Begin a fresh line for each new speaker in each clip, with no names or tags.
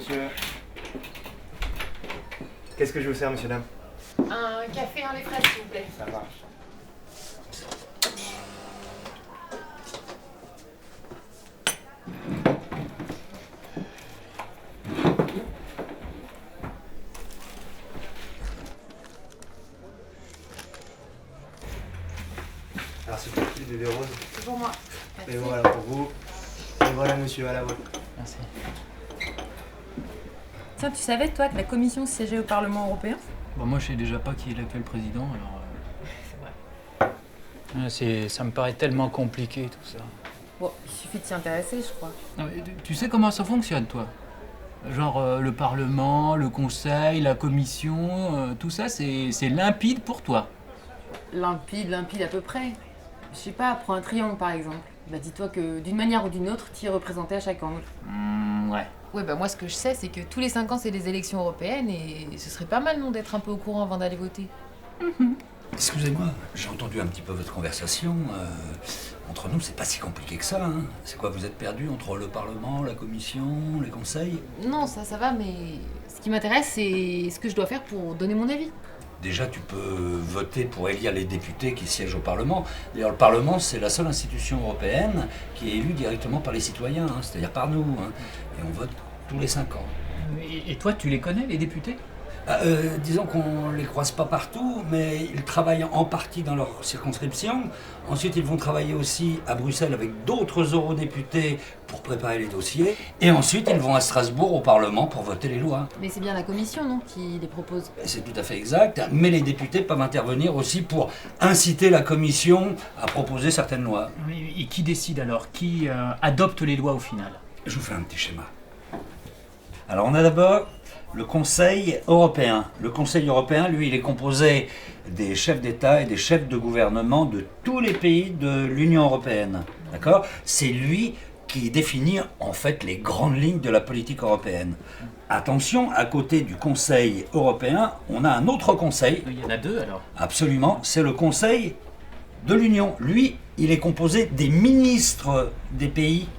monsieur. Qu'est-ce que je vous sers, monsieur, dame?
Un café, un lait frais, s'il vous plaît.
Ça marche. Alors, c'est pour qui, le bébé rose?
C'est pour moi.
Et
Merci.
voilà pour vous. Et voilà, monsieur, à la vôtre.
Merci.
Tiens, tu savais, toi, que la commission siégeait au Parlement européen?
Bon, moi, je sais déjà pas qui est l'actuel président, alors... ça me paraît tellement compliqué, tout ça.
Bon, il suffit de s'y intéresser, je crois.
Non, mais tu sais comment ça fonctionne, toi? Genre, le Parlement, le Conseil, la Commission, tout ça, c'est limpide pour toi.
Limpide à peu près. Je sais pas, prends un triangle, par exemple. Bah, dis-toi que, d'une manière ou d'une autre, t'y es représenté à chaque angle.
Ouais.
Ouais, bah moi, ce que je sais, c'est que tous les 5 ans, c'est les élections européennes et ce serait pas mal, non, d'être un peu au courant avant d'aller voter.
Excusez-moi, j'ai entendu un petit peu votre conversation. Entre nous, c'est pas si compliqué que ça. Hein. C'est quoi, vous êtes perdu entre le Parlement, la Commission, les conseils?
Non, ça va, mais ce qui m'intéresse, c'est ce que je dois faire pour donner mon avis.
Déjà, tu peux voter pour élire les députés qui siègent au Parlement. D'ailleurs, le Parlement, c'est la seule institution européenne qui est élue directement par les citoyens, hein, c'est-à-dire par nous. Hein. Et on vote tous les 5 ans.
Et toi, tu les connais, les députés?
Disons qu'on les croise pas partout, mais ils travaillent en partie dans leur circonscription. Ensuite, ils vont travailler aussi à Bruxelles avec d'autres eurodéputés pour préparer les dossiers. Et ensuite, ils vont à Strasbourg au Parlement pour voter les lois.
Mais c'est bien la commission, non, qui les propose.
C'est tout à fait exact, mais les députés peuvent intervenir aussi pour inciter la Commission à proposer certaines lois.
Et qui décide alors? Qui adopte les lois au final?
Je vous fais un petit schéma.
Alors on a d'abord le Conseil européen. Le Conseil européen, lui, il est composé des chefs d'État et des chefs de gouvernement de tous les pays de l'Union européenne. D'accord? C'est lui qui définit en fait les grandes lignes de la politique européenne. Attention, à côté du Conseil européen, on a un autre conseil.
Il y en a deux alors?
Absolument, c'est le Conseil de l'Union. Lui, il est composé des ministres des pays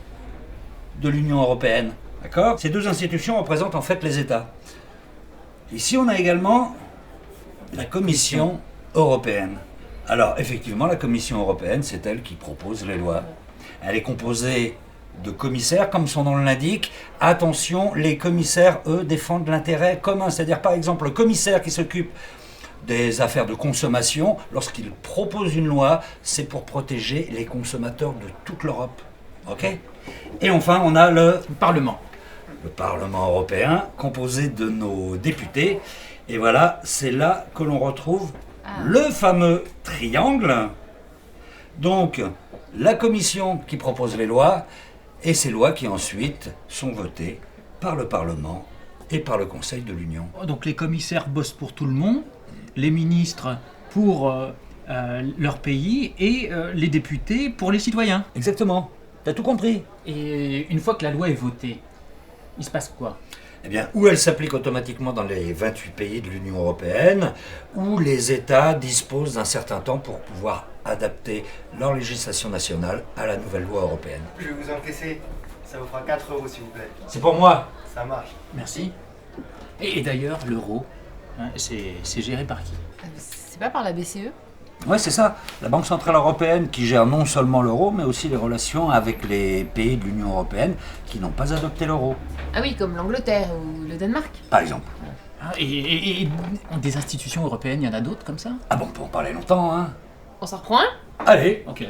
de l'Union européenne. D'accord? Ces deux institutions représentent en fait les États. Ici, on a également la Commission européenne. Alors, effectivement, la Commission européenne, c'est elle qui propose les lois. Elle est composée de commissaires, comme son nom l'indique. Attention, les commissaires, eux, défendent l'intérêt commun. C'est-à-dire, par exemple, le commissaire qui s'occupe des affaires de consommation, lorsqu'il propose une loi, c'est pour protéger les consommateurs de toute l'Europe. Ok? Et enfin, on a le
Parlement.
Le Parlement européen, composé de nos députés. Et voilà, c'est là que l'on retrouve le fameux triangle. Donc, la Commission qui propose les lois, et ces lois qui ensuite sont votées par le Parlement et par le Conseil de l'Union.
Donc les commissaires bossent pour tout le monde, les ministres pour leur pays et les députés pour les citoyens.
Exactement, t'as tout compris.
Et une fois que la loi est votée, il se passe quoi?
Eh bien, ou elle s'applique automatiquement dans les 28 pays de l'Union européenne, ou les États disposent d'un certain temps pour pouvoir adapter leur législation nationale à la nouvelle loi européenne.
Je vais vous encaisser. Ça vous fera 4 euros, s'il vous plaît.
C'est pour moi.
Ça marche.
Merci. Et d'ailleurs, l'euro, hein, c'est géré par qui?
C'est pas par la BCE?
Oui, c'est ça. La Banque Centrale Européenne qui gère non seulement l'euro, mais aussi les relations avec les pays de l'Union Européenne qui n'ont pas adopté l'euro,
Ah oui, comme l'Angleterre ou le Danemark.
par exemple.
Ah, et des institutions européennes, il y en a d'autres comme ça?
Ah bon, on peut en parler longtemps, hein.
On s'en reprend un?
Allez.
Ok.